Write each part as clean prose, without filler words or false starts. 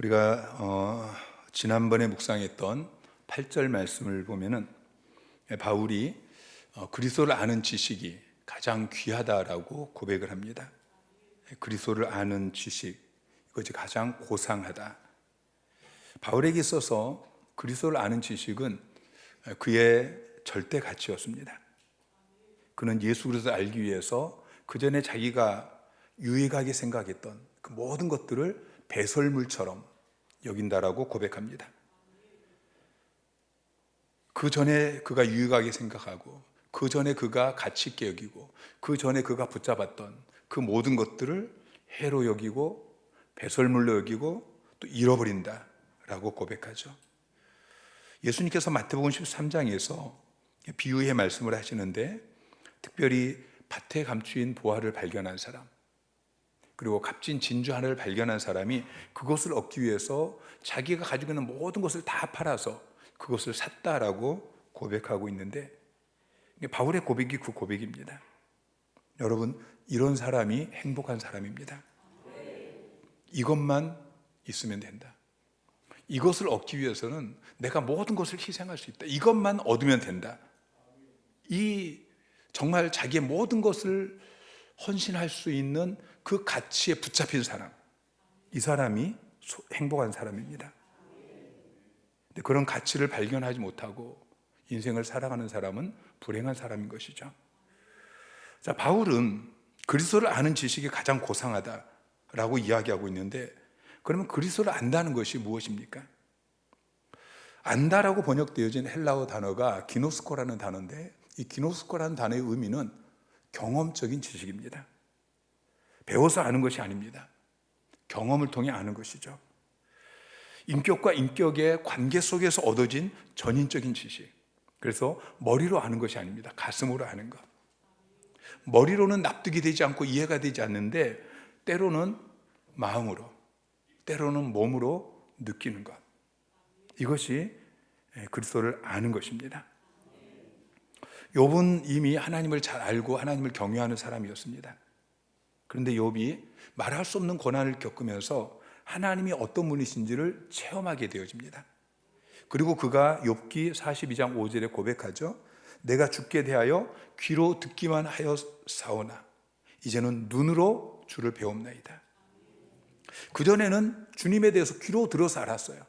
우리가 지난번에 묵상했던 8절 말씀을 보면은 바울이 그리스도를 아는 지식이 가장 귀하다라고 고백을 합니다. 그리스도를 아는 지식, 이것이 가장 고상하다. 바울에게 있어서 그리스도를 아는 지식은 그의 절대 가치였습니다. 그는 예수 그리스도를 알기 위해서 그 전에 자기가 유익하게 생각했던 그 모든 것들을 배설물처럼 여긴다라고 고백합니다. 그 전에 그가 유익하게 생각하고, 그 전에 그가 가치 있게 여기고, 그 전에 그가 붙잡았던 그 모든 것들을 해로 여기고 배설물로 여기고 또 잃어버린다라고 고백하죠. 예수님께서 마태복음 13장에서 비유의 말씀을 하시는데, 특별히 밭에 감추인 보화를 발견한 사람, 그리고 값진 진주 하나를 발견한 사람이 그것을 얻기 위해서 자기가 가지고 있는 모든 것을 다 팔아서 그것을 샀다라고 고백하고 있는데, 바울의 고백이 그 고백입니다. 여러분, 이런 사람이 행복한 사람입니다. 이것만 있으면 된다. 이것을 얻기 위해서는 내가 모든 것을 희생할 수 있다. 이것만 얻으면 된다. 정말 자기의 모든 것을 헌신할 수 있는 그 가치에 붙잡힌 사람, 이 사람이 행복한 사람입니다. 근데 그런 가치를 발견하지 못하고 인생을 살아가는 사람은 불행한 사람인 것이죠. 자, 바울은 그리스도를 아는 지식이 가장 고상하다라고 이야기하고 있는데, 그러면 그리스도를 안다는 것이 무엇입니까? 안다라고 번역되어진 헬라어 단어가 기노스코라는 단어인데, 이 기노스코라는 단어의 의미는 경험적인 지식입니다. 배워서 아는 것이 아닙니다. 경험을 통해 아는 것이죠. 인격과 인격의 관계 속에서 얻어진 전인적인 지식. 그래서 머리로 아는 것이 아닙니다. 가슴으로 아는 것. 머리로는 납득이 되지 않고 이해가 되지 않는데, 때로는 마음으로, 때로는 몸으로 느끼는 것. 이것이 그리스도를 아는 것입니다. 욥은 이미 하나님을 잘 알고 하나님을 경외하는 사람이었습니다. 그런데 욥이 말할 수 없는 고난을 겪으면서 하나님이 어떤 분이신지를 체험하게 되어집니다. 그리고 그가 욥기 42장 5절에 고백하죠. 내가 주께 대하여 귀로 듣기만 하였사오나 이제는 눈으로 주를 배웁나이다. 그전에는 주님에 대해서 귀로 들어서 알았어요.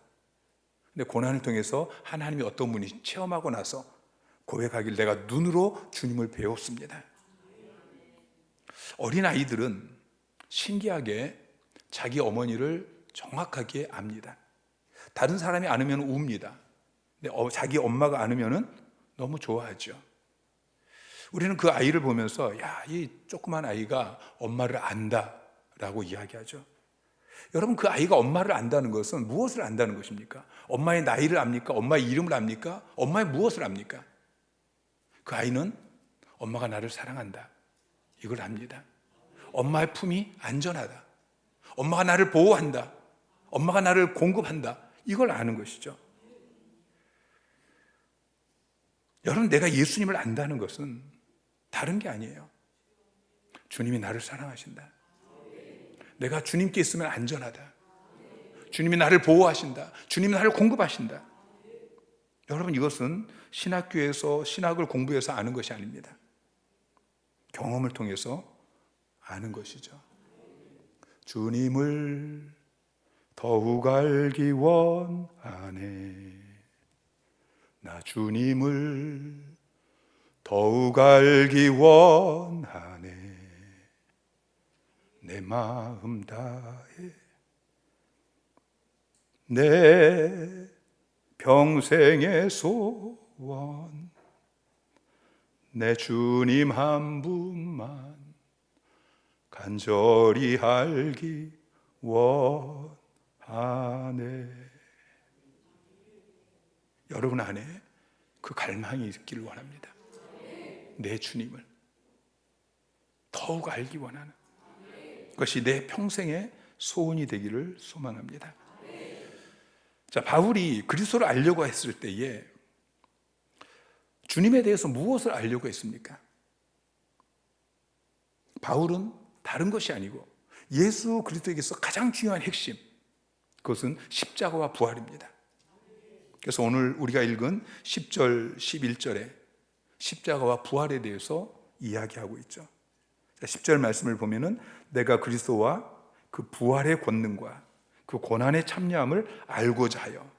근데 고난을 통해서 하나님이 어떤 분인지 체험하고 나서 고백하길 내가 눈으로 주님을 배웠습니다. 어린아이들은 신기하게 자기 어머니를 정확하게 압니다. 다른 사람이 안으면 웁니다. 근데 자기 엄마가 안으면 너무 좋아하죠. 우리는 그 아이를 보면서 이 조그만 아이가 엄마를 안다라고 이야기하죠. 여러분, 그 아이가 엄마를 안다는 것은 무엇을 안다는 것입니까? 엄마의 나이를 압니까? 엄마의 이름을 압니까? 엄마의 무엇을 압니까? 그 아이는 엄마가 나를 사랑한다, 이걸 압니다. 엄마의 품이 안전하다, 엄마가 나를 보호한다, 엄마가 나를 공급한다, 이걸 아는 것이죠. 여러분, 내가 예수님을 안다는 것은 다른 게 아니에요. 주님이 나를 사랑하신다, 내가 주님께 있으면 안전하다, 주님이 나를 보호하신다, 주님이 나를 공급하신다. 여러분, 이것은 신학교에서 신학을 공부해서 아는 것이 아닙니다. 경험을 통해서 아는 것이죠. 주님을 더욱 알기 원하네. 나 주님을 더욱 알기 원하네. 내 마음 다해 내 평생의 소원, 내 주님 한 분만 간절히 알기 원하네. 여러분 안에 그 갈망이 있기를 원합니다. 내 주님을 더욱 알기 원하는 그것이 내 평생의 소원이 되기를 소망합니다. 자, 바울이 그리스도를 알려고 했을 때에 주님에 대해서 무엇을 알려고 했습니까? 바울은 다른 것이 아니고 예수 그리스도에게서 가장 중요한 핵심, 그것은 십자가와 부활입니다. 그래서 오늘 우리가 읽은 10절, 11절에 십자가와 부활에 대해서 이야기하고 있죠. 10절 말씀을 보면은 내가 그리스도와 그 부활의 권능과 그 고난의 참여함을 알고자 하여.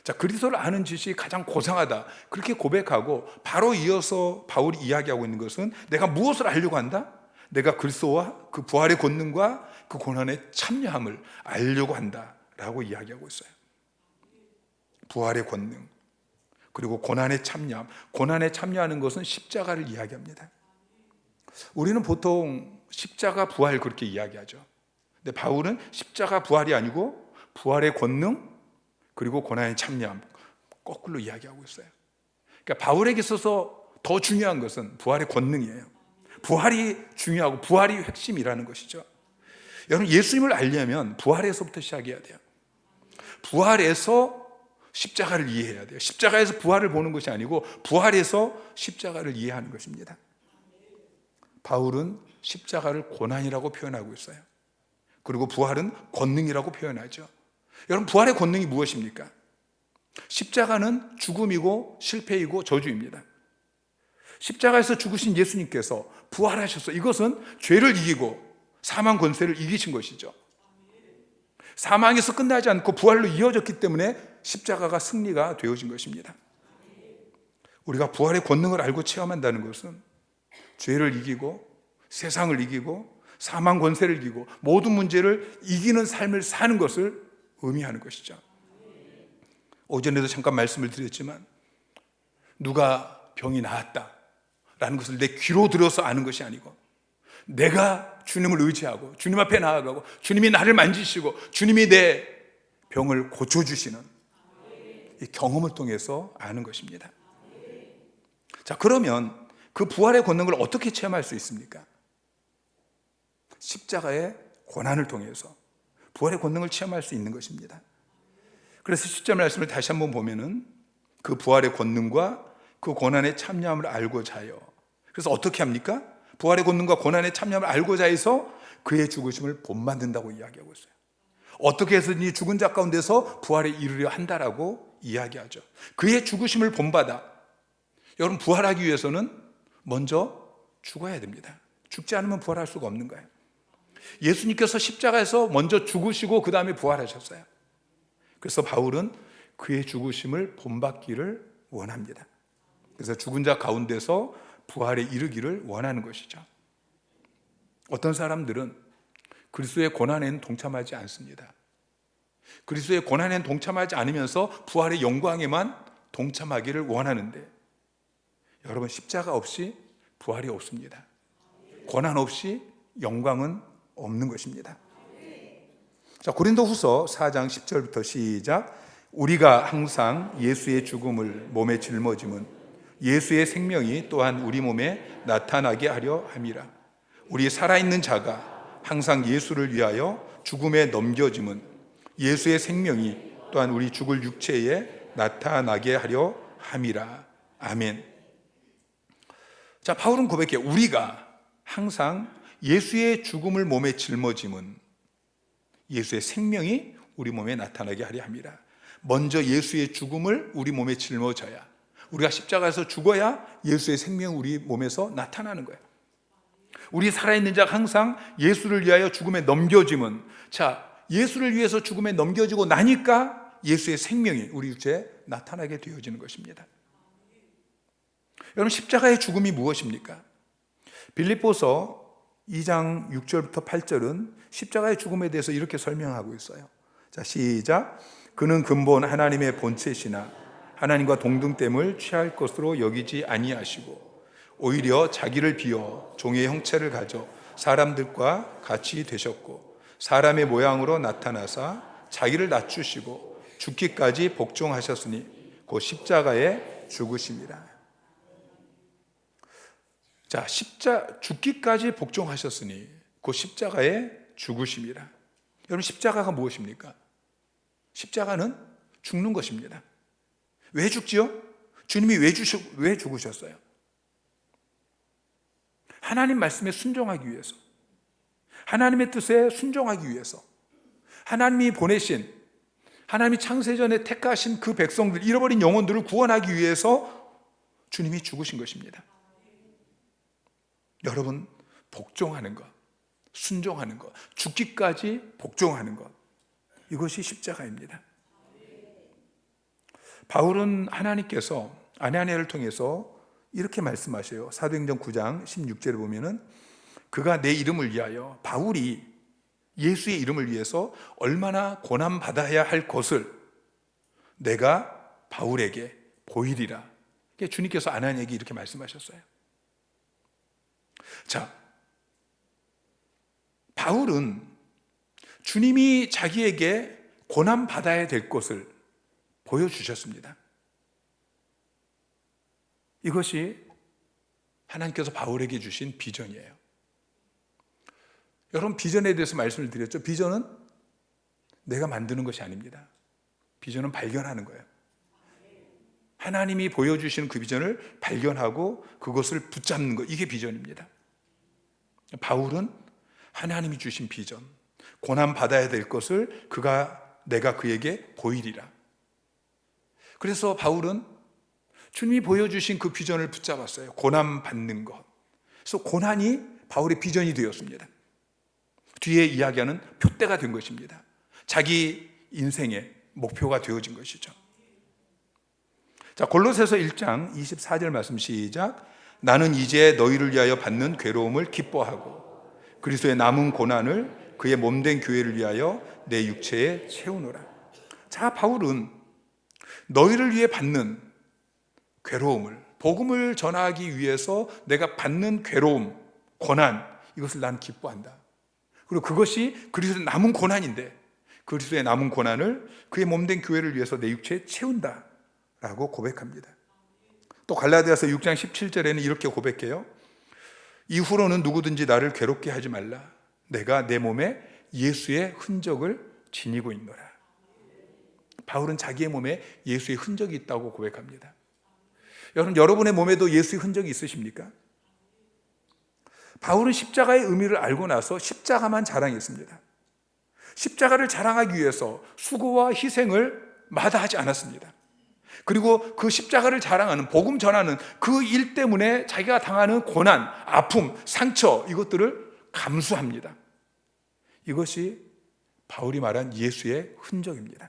자, 그리스도를 아는 지식이 가장 고상하다, 그렇게 고백하고 바로 이어서 바울이 이야기하고 있는 것은 내가 무엇을 알려고 한다? 내가 그리스도와 그 부활의 권능과 그 고난의 참여함을 알려고 한다라고 이야기하고 있어요. 부활의 권능, 그리고 고난의 참여함. 고난에 참여하는 것은 십자가를 이야기합니다. 우리는 보통 십자가 부활 그렇게 이야기하죠. 근데 바울은 십자가 부활이 아니고 부활의 권능 그리고 고난의 참여함, 거꾸로 이야기하고 있어요. 그러니까 바울에게 있어서 더 중요한 것은 부활의 권능이에요. 부활이 중요하고 부활이 핵심이라는 것이죠. 여러분, 예수님을 알려면 부활에서부터 시작해야 돼요. 부활에서 십자가를 이해해야 돼요. 십자가에서 부활을 보는 것이 아니고 부활에서 십자가를 이해하는 것입니다. 바울은 십자가를 고난이라고 표현하고 있어요. 그리고 부활은 권능이라고 표현하죠. 여러분, 부활의 권능이 무엇입니까? 십자가는 죽음이고 실패이고 저주입니다. 십자가에서 죽으신 예수님께서 부활하셔서 이것은 죄를 이기고 사망 권세를 이기신 것이죠. 사망에서 끝나지 않고 부활로 이어졌기 때문에 십자가가 승리가 되어진 것입니다. 우리가 부활의 권능을 알고 체험한다는 것은 죄를 이기고 세상을 이기고 사망 권세를 이기고 모든 문제를 이기는 삶을 사는 것을 의미하는 것이죠. 오전에도 잠깐 말씀을 드렸지만 누가 병이 나았다라는 것을 내 귀로 들어서 아는 것이 아니고 내가 주님을 의지하고 주님 앞에 나아가고 주님이 나를 만지시고 주님이 내 병을 고쳐주시는 이 경험을 통해서 아는 것입니다. 자, 그러면 그 부활의 권능을 어떻게 체험할 수 있습니까? 십자가의 고난을 통해서 부활의 권능을 체험할 수 있는 것입니다. 그래서 10절 말씀을 다시 한번 보면은 그 부활의 권능과 그 고난의 참여함을 알고자 하여. 그래서 어떻게 합니까? 부활의 권능과 고난의 참여함을 알고자 해서 그의 죽으심을 본받는다고 이야기하고 있어요. 어떻게 해서든지 죽은 자 가운데서 부활에 이르려 한다라고 이야기하죠. 그의 죽으심을 본받아. 여러분, 부활하기 위해서는 먼저 죽어야 됩니다. 죽지 않으면 부활할 수가 없는 거예요. 예수님께서 십자가에서 먼저 죽으시고 그 다음에 부활하셨어요. 그래서 바울은 그의 죽으심을 본받기를 원합니다. 그래서 죽은 자 가운데서 부활에 이르기를 원하는 것이죠. 어떤 사람들은 그리스도의 고난에는 동참하지 않습니다. 그리스도의 고난에는 동참하지 않으면서 부활의 영광에만 동참하기를 원하는데, 여러분, 십자가 없이 부활이 없습니다. 고난 없이 영광은 없는 것입니다. 자, 고린도후서 4장 10절부터 시작. 우리가 항상 예수의 죽음을 몸에 짊어짐은 예수의 생명이 또한 우리 몸에 나타나게 하려 함이라. 우리 살아있는 자가 항상 예수를 위하여 죽음에 넘겨짐은 예수의 생명이 또한 우리 죽을 육체에 나타나게 하려 함이라. 아멘. 자, 바울은 고백해. 우리가 항상 예수의 죽음을 몸에 짊어짐은 예수의 생명이 우리 몸에 나타나게 하려 함이라. 먼저 예수의 죽음을 우리 몸에 짊어져야, 우리가 십자가에서 죽어야 예수의 생명이 우리 몸에서 나타나는 거예요. 우리 살아있는 자가 항상 예수를 위하여 죽음에 넘겨짐은, 자, 예수를 위해서 죽음에 넘겨지고 나니까 예수의 생명이 우리 육체에 나타나게 되어지는 것입니다. 여러분, 십자가의 죽음이 무엇입니까? 빌립보서 2장 6절부터 8절은 십자가의 죽음에 대해서 이렇게 설명하고 있어요. 자, 시작. 그는 근본 하나님의 본체시나 하나님과 동등됨을 취할 것으로 여기지 아니하시고 오히려 자기를 비워 종의 형체를 가져 사람들과 같이 되셨고 사람의 모양으로 나타나사 자기를 낮추시고 죽기까지 복종하셨으니 곧 십자가에 죽으심이라. 자, 죽기까지 복종하셨으니 곧 십자가에 죽으심이라. 여러분, 십자가가 무엇입니까? 십자가는 죽는 것입니다. 왜 죽지요? 주님이 왜 죽으셨어요? 하나님 말씀에 순종하기 위해서, 하나님의 뜻에 순종하기 위해서, 하나님이 보내신, 하나님이 창세전에 택하신 그 백성들, 잃어버린 영혼들을 구원하기 위해서 주님이 죽으신 것입니다. 여러분, 복종하는 것, 순종하는 것, 죽기까지 복종하는 것, 이것이 십자가입니다. 바울은 하나님께서 아나니아를 통해서 이렇게 말씀하셔요. 사도행전 9장 16절에 보면은 그가 내 이름을 위하여, 바울이 예수의 이름을 위해서 얼마나 고난받아야 할 것을 내가 바울에게 보이리라. 주님께서 아나니아에게 이렇게 말씀하셨어요. 자, 바울은 주님이 자기에게 고난받아야 될 것을 보여주셨습니다. 이것이 하나님께서 바울에게 주신 비전이에요. 여러분, 비전에 대해서 말씀을 드렸죠. 비전은 내가 만드는 것이 아닙니다. 비전은 발견하는 거예요. 하나님이 보여주시는 그 비전을 발견하고 그것을 붙잡는 것, 이게 비전입니다. 바울은 하나님이 주신 비전, 고난받아야 될 것을 내가 그에게 보이리라. 그래서 바울은 주님이 보여주신 그 비전을 붙잡았어요. 고난받는 것. 그래서 고난이 바울의 비전이 되었습니다. 뒤에 이야기하는 표대가 된 것입니다. 자기 인생의 목표가 되어진 것이죠. 자, 골로새서 1장 24절 말씀 시작. 나는 이제 너희를 위하여 받는 괴로움을 기뻐하고 그리스도의 남은 고난을 그의 몸된 교회를 위하여 내 육체에 채우노라. 자, 바울은 너희를 위해 받는 괴로움을, 복음을 전하기 위해서 내가 받는 괴로움, 고난, 이것을 난 기뻐한다. 그리고 그것이 그리스도의 남은 고난인데 그리스도의 남은 고난을 그의 몸된 교회를 위해서 내 육체에 채운다 라고 고백합니다. 또 갈라디아서 6장 17절에는 이렇게 고백해요. 이후로는 누구든지 나를 괴롭게 하지 말라. 내가 내 몸에 예수의 흔적을 지니고 있노라. 바울은 자기의 몸에 예수의 흔적이 있다고 고백합니다. 여러분, 여러분의 몸에도 예수의 흔적이 있으십니까? 바울은 십자가의 의미를 알고 나서 십자가만 자랑했습니다. 십자가를 자랑하기 위해서 수고와 희생을 마다하지 않았습니다. 그리고 그 십자가를 자랑하는, 복음 전하는 그 일 때문에 자기가 당하는 고난, 아픔, 상처, 이것들을 감수합니다. 이것이 바울이 말한 예수의 흔적입니다.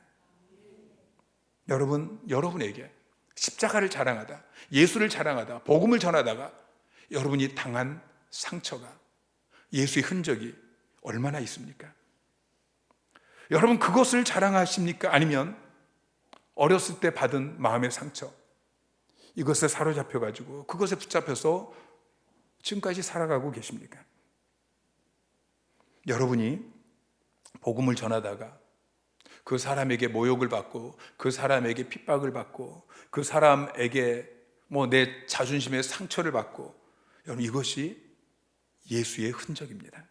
여러분에게 십자가를 자랑하다, 예수를 자랑하다, 복음을 전하다가 여러분이 당한 상처가, 예수의 흔적이 얼마나 있습니까? 여러분, 그것을 자랑하십니까? 아니면 어렸을 때 받은 마음의 상처, 이것에 사로잡혀가지고 그것에 붙잡혀서 지금까지 살아가고 계십니까? 여러분이 복음을 전하다가 그 사람에게 모욕을 받고 그 사람에게 핍박을 받고 그 사람에게 내 자존심에 상처를 받고, 여러분, 이것이 예수의 흔적입니다.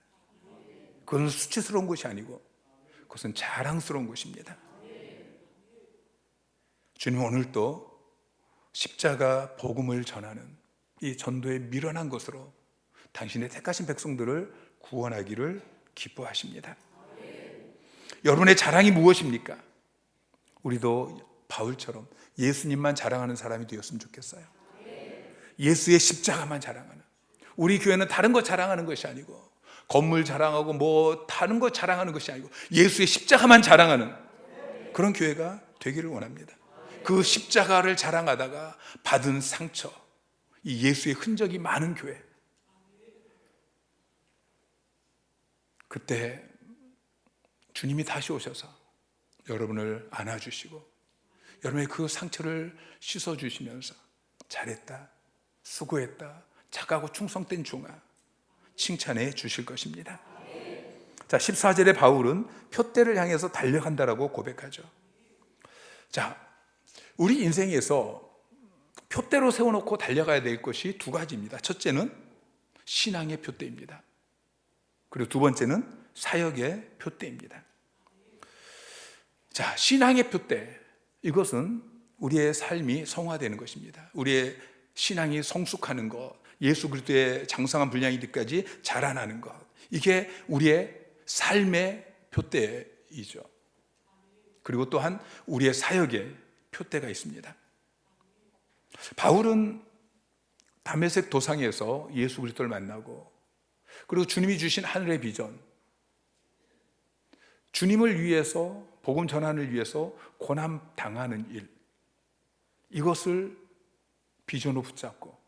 그것은 수치스러운 것이 아니고 그것은 자랑스러운 것입니다. 주님, 오늘도 십자가 복음을 전하는 이 전도의 미련한 것으로 당신의 택하신 백성들을 구원하기를 기뻐하십니다. 여러분의 자랑이 무엇입니까? 우리도 바울처럼 예수님만 자랑하는 사람이 되었으면 좋겠어요. 예수의 십자가만 자랑하는, 우리 교회는 다른 것 자랑하는 것이 아니고 건물 자랑하고 다른 것 자랑하는 것이 아니고 예수의 십자가만 자랑하는 그런 교회가 되기를 원합니다. 그 십자가를 자랑하다가 받은 상처, 이 예수의 흔적이 많은 교회, 그때 주님이 다시 오셔서 여러분을 안아주시고 여러분의 그 상처를 씻어주시면서 잘했다, 수고했다, 착하고 충성된 종아, 칭찬해 주실 것입니다. 자, 14절에 바울은 표대를 향해서 달려간다라고 고백하죠. 자, 우리 인생에서 표대로 세워놓고 달려가야 될 것이 두 가지입니다. 첫째는 신앙의 표대입니다. 그리고 두 번째는 사역의 표대입니다. 자, 신앙의 표대, 이것은 우리의 삶이 성화되는 것입니다. 우리의 신앙이 성숙하는 것, 예수 그리스도의 장성한 분량이 되기까지 자라나는 것, 이게 우리의 삶의 표대의 표대이죠. 그리고 또한 우리의 사역의 표대가 있습니다. 바울은 다메섹 도상에서 예수 그리스도를 만나고, 그리고 주님이 주신 하늘의 비전, 주님을 위해서, 복음 전환을 위해서 고난 당하는 일, 이것을 비전으로 붙잡고,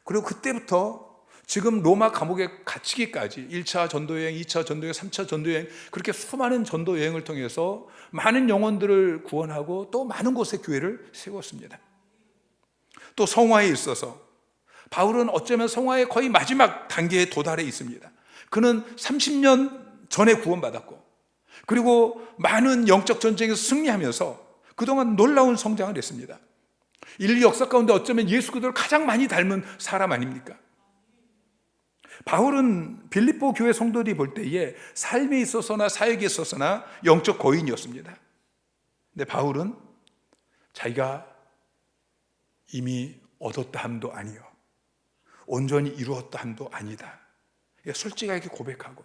그리고 그때부터 지금 로마 감옥에 갇히기까지 1차 전도여행, 2차 전도여행, 3차 전도여행, 그렇게 수많은 전도여행을 통해서 많은 영혼들을 구원하고 또 많은 곳에 교회를 세웠습니다. 또 성화에 있어서 바울은 어쩌면 성화의 거의 마지막 단계에 도달해 있습니다. 그는 30년 전에 구원받았고, 그리고 많은 영적 전쟁에서 승리하면서 그동안 놀라운 성장을 했습니다. 인류 역사 가운데 어쩌면 예수 그리스도를 가장 많이 닮은 사람 아닙니까? 바울은 빌립보 교회 성도들이 볼 때에 삶에 있어서나 사역에 있어서나 영적 거인이었습니다. 근데 바울은 자기가 이미 얻었다 함도 아니요, 온전히 이루었다 함도 아니다, 솔직하게 고백하고,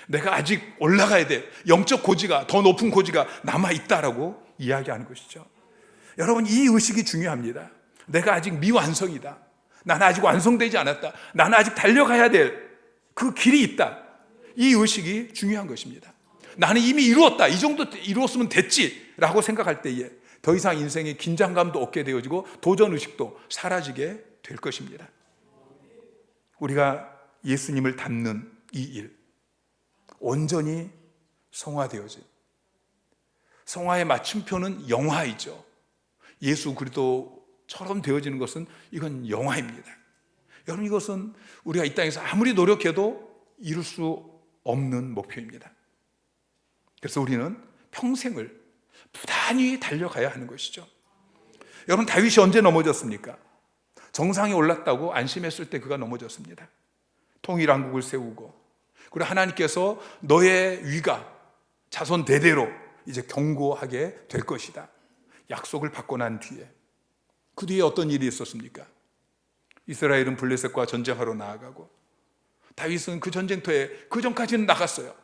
내가 아직 올라가야 돼, 영적 고지가, 더 높은 고지가 남아있다라고 이야기하는 것이죠. 여러분, 이 의식이 중요합니다. 내가 아직 미완성이다, 나는 아직 완성되지 않았다, 나는 아직 달려가야 될 그 길이 있다, 이 의식이 중요한 것입니다. 나는 이미 이루었다, 이 정도 이루었으면 됐지 라고 생각할 때에 더 이상 인생에 긴장감도 없게 되어지고 도전의식도 사라지게 될 것입니다. 우리가 예수님을 닮는 이 일, 온전히 성화되어진, 성화의 맞춤표는 영화이죠. 예수 그리스도처럼 되어지는 것은 이건 영화입니다. 여러분, 이것은 우리가 이 땅에서 아무리 노력해도 이룰 수 없는 목표입니다. 그래서 우리는 평생을 부단히 달려가야 하는 것이죠. 여러분, 다윗이 언제 넘어졌습니까? 정상에 올랐다고 안심했을 때 그가 넘어졌습니다. 통일왕국을 세우고, 그리고 하나님께서 너의 위가 자손 대대로 이제 경고하게 될 것이다, 약속을 받고 난 뒤에, 그 뒤에 어떤 일이 있었습니까? 이스라엘은 블레셋과 전쟁하러 나아가고, 다윗은 그 전쟁터에 그 전까지는 나갔어요.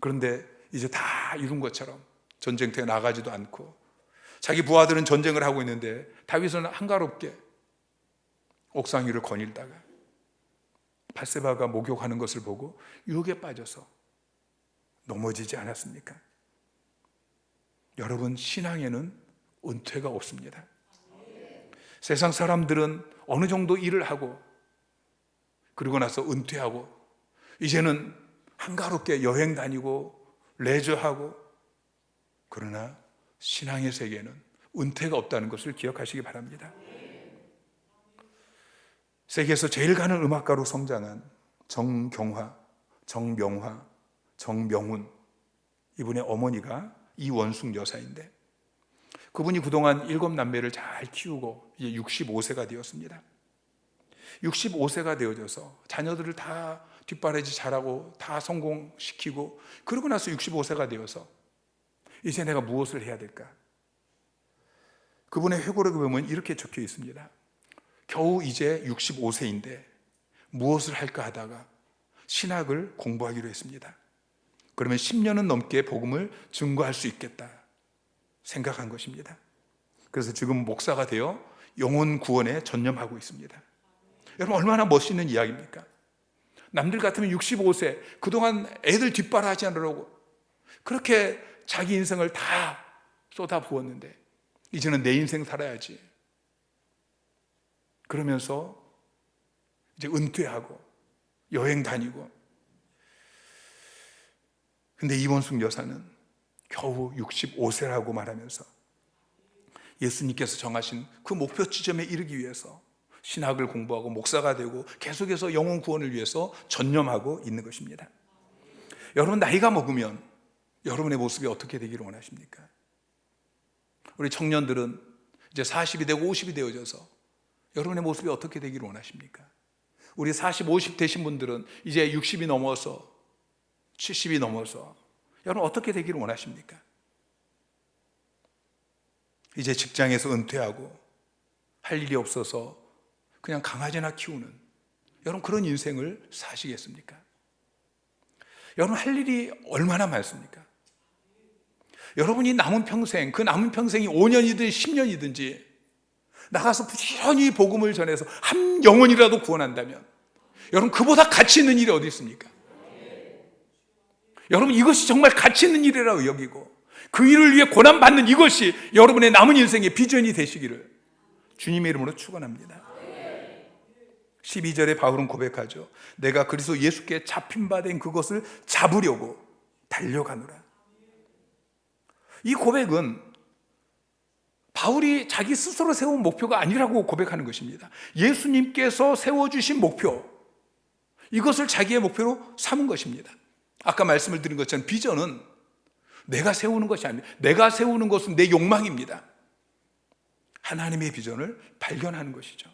그런데 이제 다 이룬 것처럼 전쟁터에 나가지도 않고, 자기 부하들은 전쟁을 하고 있는데 다윗은 한가롭게 옥상 위를 거닐다가 바세바가 목욕하는 것을 보고 유혹에 빠져서 넘어지지 않았습니까? 여러분, 신앙에는 은퇴가 없습니다. 세상 사람들은 어느 정도 일을 하고 그러고 나서 은퇴하고 이제는 한가롭게 여행 다니고 레저하고, 그러나 신앙의 세계는 은퇴가 없다는 것을 기억하시기 바랍니다. 세계에서 제일 가는 음악가로 성장한 정경화, 정명화, 정명훈, 이분의 어머니가 이원숙 여사인데, 그분이 그동안 7남매를 잘 키우고 이제 65세가 되었습니다. 65세가 되어져서 자녀들을 다 뒷바라지 잘하고 다 성공시키고, 그러고 나서 65세가 되어서 이제 내가 무엇을 해야 될까? 그분의 회고록에 보면 이렇게 적혀 있습니다. 겨우 이제 65세인데 무엇을 할까 하다가 신학을 공부하기로 했습니다. 그러면 10년은 넘게 복음을 증거할 수 있겠다 생각한 것입니다. 그래서 지금 목사가 되어 영혼 구원에 전념하고 있습니다. 여러분, 얼마나 멋있는 이야기입니까? 남들 같으면 65세, 그동안 애들 뒷바라지 하느라고 그렇게 자기 인생을 다 쏟아부었는데 이제는 내 인생 살아야지, 그러면서 이제 은퇴하고 여행 다니고. 근데 이원숙 여사는 겨우 65세라고 말하면서 예수님께서 정하신 그 목표 지점에 이르기 위해서 신학을 공부하고 목사가 되고 계속해서 영혼 구원을 위해서 전념하고 있는 것입니다. 여러분, 나이가 먹으면 여러분의 모습이 어떻게 되기를 원하십니까? 우리 청년들은 이제 40이 되고 50이 되어져서 여러분의 모습이 어떻게 되기를 원하십니까? 우리 40, 50 되신 분들은 이제 60이 넘어서 70이 넘어서 여러분 어떻게 되기를 원하십니까? 이제 직장에서 은퇴하고 할 일이 없어서 그냥 강아지나 키우는, 여러분 그런 인생을 사시겠습니까? 여러분 할 일이 얼마나 많습니까? 여러분이 남은 평생, 그 남은 평생이 5년이든 10년이든지 나가서 부지런히 복음을 전해서 한 영혼이라도 구원한다면 여러분 그보다 가치 있는 일이 어디 있습니까? 여러분 이것이 정말 가치 있는 일이라고 여기고 그 일을 위해 고난받는 이것이 여러분의 남은 인생의 비전이 되시기를 주님의 이름으로 축원합니다. 12절에 바울은 고백하죠. 내가 그리스도 예수께 잡힌 바 된 그것을 잡으려고 달려가노라. 이 고백은 바울이 자기 스스로 세운 목표가 아니라고 고백하는 것입니다. 예수님께서 세워주신 목표, 이것을 자기의 목표로 삼은 것입니다. 아까 말씀을 드린 것처럼 비전은 내가 세우는 것이 아닙니다. 내가 세우는 것은 내 욕망입니다. 하나님의 비전을 발견하는 것이죠.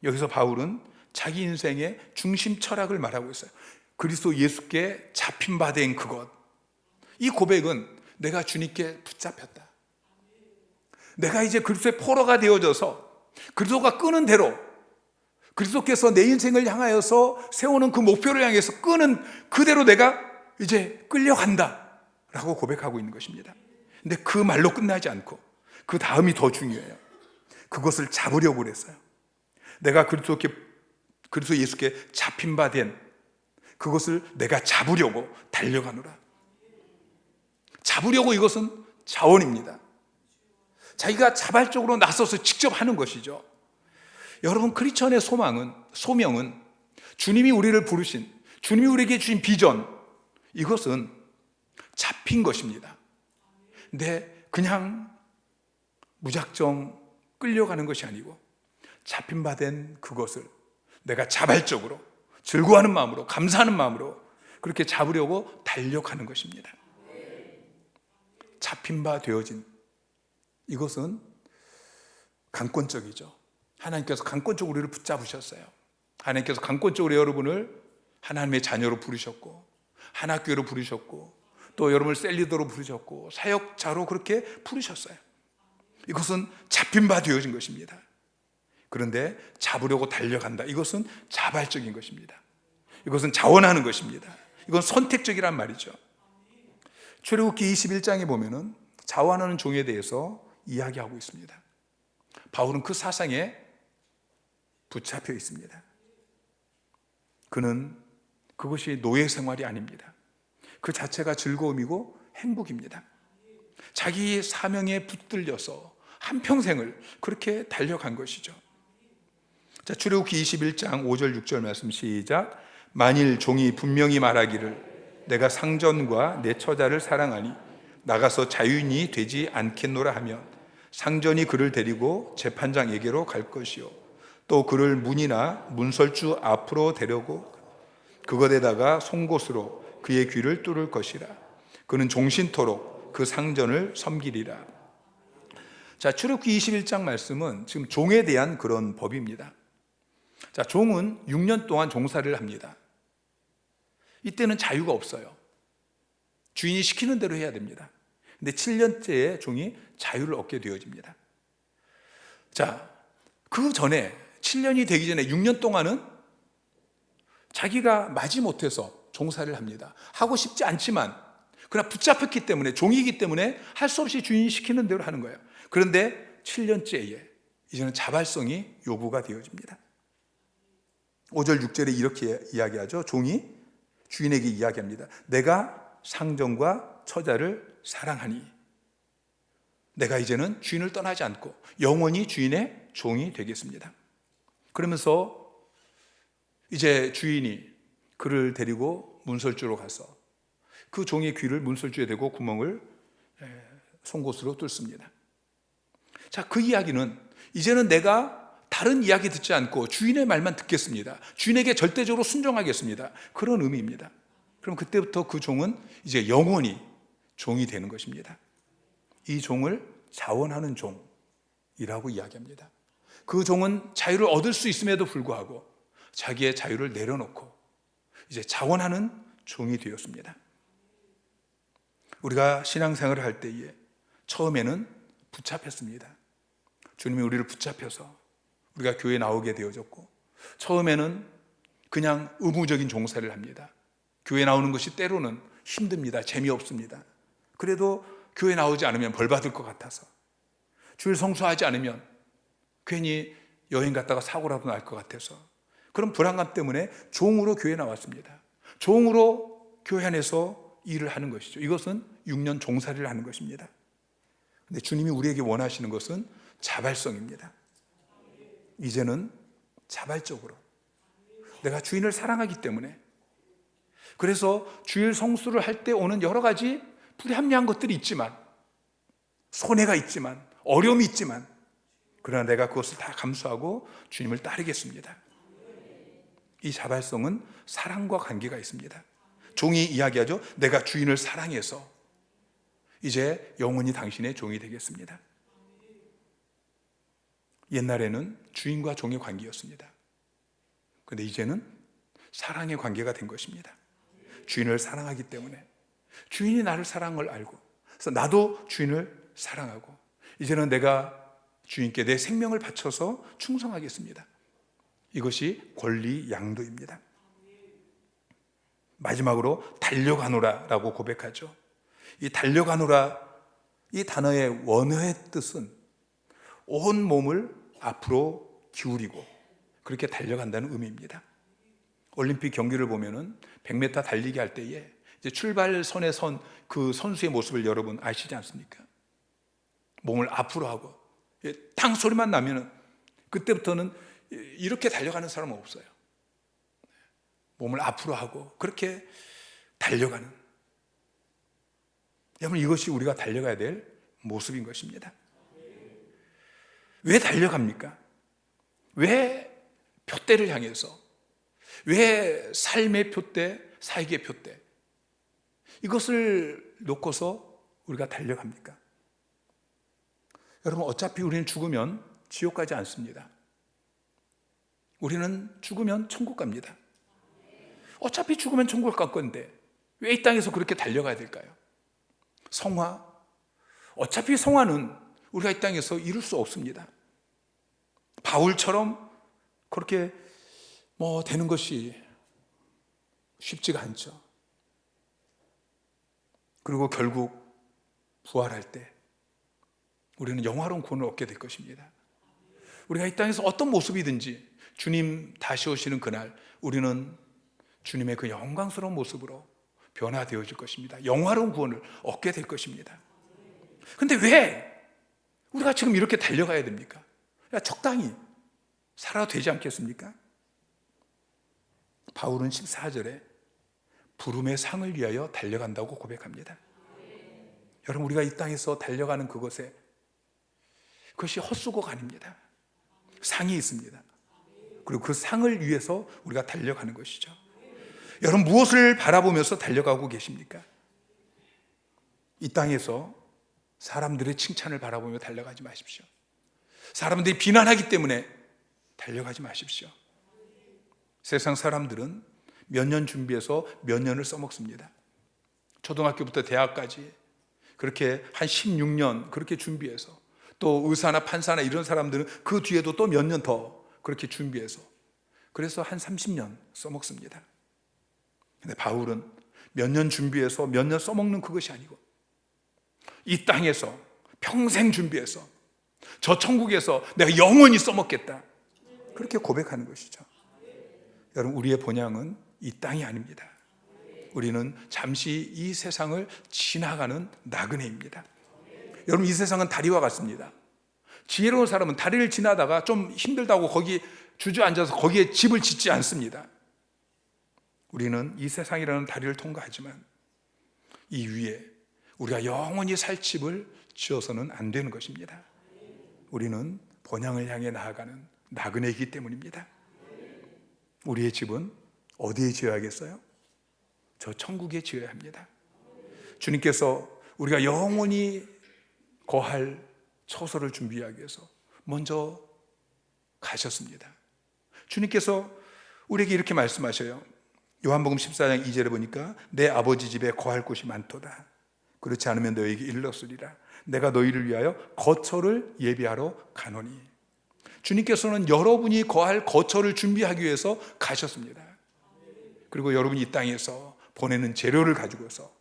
여기서 바울은 자기 인생의 중심 철학을 말하고 있어요. 그리스도 예수께 잡힌 바 된 그것. 이 고백은 내가 주님께 붙잡혔다. 내가 이제 그리스도의 포로가 되어져서 그리스도가 끄는 대로 그리스도께서 내 인생을 향하여서 세우는 그 목표를 향해서 끄는 그대로 내가 이제 끌려간다 라고 고백하고 있는 것입니다. 근데 그 말로 끝나지 않고 그 다음이 더 중요해요. 그것을 잡으려고 그랬어요. 내가 그리스도 예수께 잡힌 바 된 그것을 내가 잡으려고 달려가노라. 잡으려고 이것은 자원입니다. 자기가 자발적으로 나서서 직접 하는 것이죠. 여러분 크리스천의 소명은 주님이 우리를 부르신, 주님이 우리에게 주신 비전, 이것은 잡힌 것입니다. 근데 그냥 무작정 끌려가는 것이 아니고 잡힌 바 된 그것을 내가 자발적으로 즐거워하는 마음으로, 감사하는 마음으로 그렇게 잡으려고 달려가는 것입니다. 잡힌 바 되어진 이것은 강권적이죠. 하나님께서 강권적으로 우리를 붙잡으셨어요. 하나님께서 강권적으로 여러분을 하나님의 자녀로 부르셨고 한 학교로 부르셨고 또 여러분을 셀리더로 부르셨고 사역자로 그렇게 부르셨어요. 이것은 잡힌 바 되어진 것입니다. 그런데 잡으려고 달려간다. 이것은 자발적인 것입니다. 이것은 자원하는 것입니다. 이건 선택적이란 말이죠. 출애굽기 21장에 보면은 자원하는 종에 대해서 이야기하고 있습니다. 바울은 그 사상에 붙잡혀 있습니다. 그는 그것이 노예 생활이 아닙니다. 그 자체가 즐거움이고 행복입니다. 자기 사명에 붙들려서 한평생을 그렇게 달려간 것이죠. 자, 출애굽기 21장 5절 6절 말씀 시작. 만일 종이 분명히 말하기를 내가 상전과 내 처자를 사랑하니 나가서 자유인이 되지 않겠노라 하면 상전이 그를 데리고 재판장에게로 갈 것이요 또 그를 문이나 문설주 앞으로 데려고 그것에다가 송곳으로 그의 귀를 뚫을 것이라. 그는 종신토록 그 상전을 섬기리라. 자, 출애굽기 21장 말씀은 지금 종에 대한 그런 법입니다. 자, 종은 6년 동안 종사를 합니다. 이때는 자유가 없어요. 주인이 시키는 대로 해야 됩니다. 근데 7년째에 종이 자유를 얻게 되어집니다. 자, 그 전에 7년이 되기 전에 6년 동안은 자기가 마지못해서 종사를 합니다. 하고 싶지 않지만 그러나 붙잡혔기 때문에 종이기 때문에 할 수 없이 주인이 시키는 대로 하는 거예요. 그런데 7년째에 이제는 자발성이 요구가 되어집니다. 5절 6절에 이렇게 이야기하죠. 종이 주인에게 이야기합니다. 내가 상전과 처자를 사랑하니 내가 이제는 주인을 떠나지 않고 영원히 주인의 종이 되겠습니다. 그러면서 이제 주인이 그를 데리고 문설주로 가서 그 종의 귀를 문설주에 대고 구멍을 송곳으로 뚫습니다. 자, 그 이야기는 이제는 내가 다른 이야기 듣지 않고 주인의 말만 듣겠습니다. 주인에게 절대적으로 순종하겠습니다. 그런 의미입니다. 그럼 그때부터 그 종은 이제 영원히 종이 되는 것입니다. 이 종을 자원하는 종이라고 이야기합니다. 그 종은 자유를 얻을 수 있음에도 불구하고 자기의 자유를 내려놓고 이제 자원하는 종이 되었습니다. 우리가 신앙생활을 할 때에 처음에는 붙잡혔습니다. 주님이 우리를 붙잡혀서 우리가 교회에 나오게 되어졌고 처음에는 그냥 의무적인 종사를 합니다. 교회 나오는 것이 때로는 힘듭니다. 재미없습니다. 그래도 교회 나오지 않으면 벌 받을 것 같아서, 주일 성수하지 않으면 괜히 여행 갔다가 사고라도 날 것 같아서, 그런 불안감 때문에 종으로 교회 나왔습니다. 종으로 교회 안에서 일을 하는 것이죠. 이것은 6년 종살이를 하는 것입니다. 근데 주님이 우리에게 원하시는 것은 자발성입니다. 이제는 자발적으로 내가 주인을 사랑하기 때문에, 그래서 주일 성수를 할 때 오는 여러 가지 불합리한 것들이 있지만, 손해가 있지만, 어려움이 있지만, 그러나 내가 그것을 다 감수하고 주님을 따르겠습니다. 이 자발성은 사랑과 관계가 있습니다. 종이 이야기하죠. 내가 주인을 사랑해서 이제 영원히 당신의 종이 되겠습니다. 옛날에는 주인과 종의 관계였습니다. 그런데 이제는 사랑의 관계가 된 것입니다. 주인을 사랑하기 때문에, 주인이 나를 사랑한 걸 알고, 그래서 나도 주인을 사랑하고, 이제는 내가 주인께 내 생명을 바쳐서 충성하겠습니다. 이것이 권리 양도입니다. 마지막으로 달려가노라 라고 고백하죠. 이 달려가노라, 이 단어의 원어의 뜻은 온 몸을 앞으로 기울이고 그렇게 달려간다는 의미입니다. 올림픽 경기를 보면은 100m 달리기 할 때에 이제 출발선에 선 그 선수의 모습을 여러분 아시지 않습니까? 몸을 앞으로 하고 탕 소리만 나면은 그때부터는 이렇게 달려가는 사람은 없어요. 몸을 앞으로 하고 그렇게 달려가는, 여러분 이것이 우리가 달려가야 될 모습인 것입니다. 왜 달려갑니까? 왜 표대를 향해서, 왜 삶의 표대, 사역의 표대, 이것을 놓고서 우리가 달려갑니까? 여러분 어차피 우리는 죽으면 지옥 가지 않습니다. 우리는 죽으면 천국 갑니다. 어차피 죽으면 천국 갈 건데 왜 이 땅에서 그렇게 달려가야 될까요? 성화, 어차피 성화는 우리가 이 땅에서 이룰 수 없습니다. 바울처럼 그렇게 되는 것이 쉽지가 않죠. 그리고 결국 부활할 때 우리는 영화로운 구원을 얻게 될 것입니다. 우리가 이 땅에서 어떤 모습이든지 주님 다시 오시는 그날 우리는 주님의 그 영광스러운 모습으로 변화되어질 것입니다. 영화로운 구원을 얻게 될 것입니다. 그런데 왜 우리가 지금 이렇게 달려가야 됩니까? 적당히 살아도 되지 않겠습니까? 바울은 14절에 부름의 상을 위하여 달려간다고 고백합니다. 여러분 우리가 이 땅에서 달려가는 그것에, 그것이 헛수고가 아닙니다. 상이 있습니다. 그리고 그 상을 위해서 우리가 달려가는 것이죠. 여러분 무엇을 바라보면서 달려가고 계십니까? 이 땅에서 사람들의 칭찬을 바라보며 달려가지 마십시오. 사람들이 비난하기 때문에 달려가지 마십시오. 세상 사람들은 몇 년 준비해서 몇 년을 써먹습니다. 초등학교부터 대학까지 그렇게 한 16년 그렇게 준비해서, 또 의사나 판사나 이런 사람들은 그 뒤에도 또 몇 년 더 그렇게 준비해서, 그래서 한 30년 써먹습니다. 근데 바울은 몇 년 준비해서 몇 년 써먹는 그것이 아니고 이 땅에서 평생 준비해서 저 천국에서 내가 영원히 써먹겠다, 그렇게 고백하는 것이죠. 여러분 우리의 본향은 이 땅이 아닙니다. 우리는 잠시 이 세상을 지나가는 나그네입니다. 여러분 이 세상은 다리와 같습니다. 지혜로운 사람은 다리를 지나다가 좀 힘들다고 거기 주저앉아서 거기에 집을 짓지 않습니다. 우리는 이 세상이라는 다리를 통과하지만 이 위에 우리가 영원히 살 집을 지어서는 안 되는 것입니다. 우리는 본향을 향해 나아가는 나그네이기 때문입니다. 우리의 집은 어디에 지어야겠어요? 저 천국에 지어야 합니다. 주님께서 우리가 영원히 거할 처소를 준비하기 위해서 먼저 가셨습니다. 주님께서 우리에게 이렇게 말씀하셔요. 요한복음 14장 2절에 보니까 내 아버지 집에 거할 곳이 많도다. 그렇지 않으면 너에게 일렀으리라. 내가 너희를 위하여 거처를 예비하러 가노니. 주님께서는 여러분이 거할 거처를 준비하기 위해서 가셨습니다. 그리고 여러분이 이 땅에서 보내는 재료를 가지고서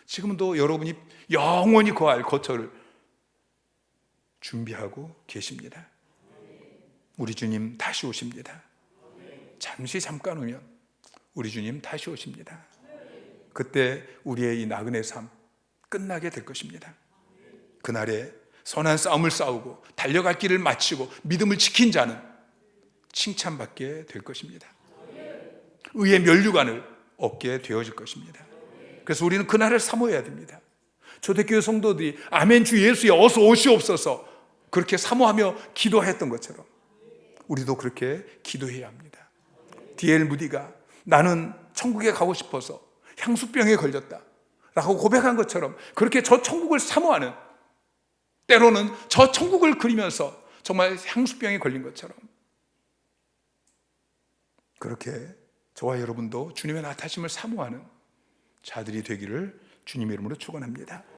지금도 여러분이 영원히 거할 거처를 준비하고 계십니다. 우리 주님 다시 오십니다. 잠깐 오면 우리 주님 다시 오십니다. 그때 우리의 이 나그네 삶 끝나게 될 것입니다. 그날에 선한 싸움을 싸우고 달려갈 길을 마치고 믿음을 지킨 자는 칭찬받게 될 것입니다. 의의 면류관을 얻게 되어질 것입니다. 그래서 우리는 그날을 사모해야 됩니다. 초대교회 성도들이 아멘 주 예수여 어서 오시옵소서 그렇게 사모하며 기도했던 것처럼 우리도 그렇게 기도해야 합니다. D.L. 무디가 나는 천국에 가고 싶어서 향수병에 걸렸다 라고 고백한 것처럼 그렇게 저 천국을 사모하는, 때로는 저 천국을 그리면서 정말 향수병에 걸린 것처럼 그렇게 저와 여러분도 주님의 나타심을 사모하는 자들이 되기를 주님의 이름으로 축원합니다.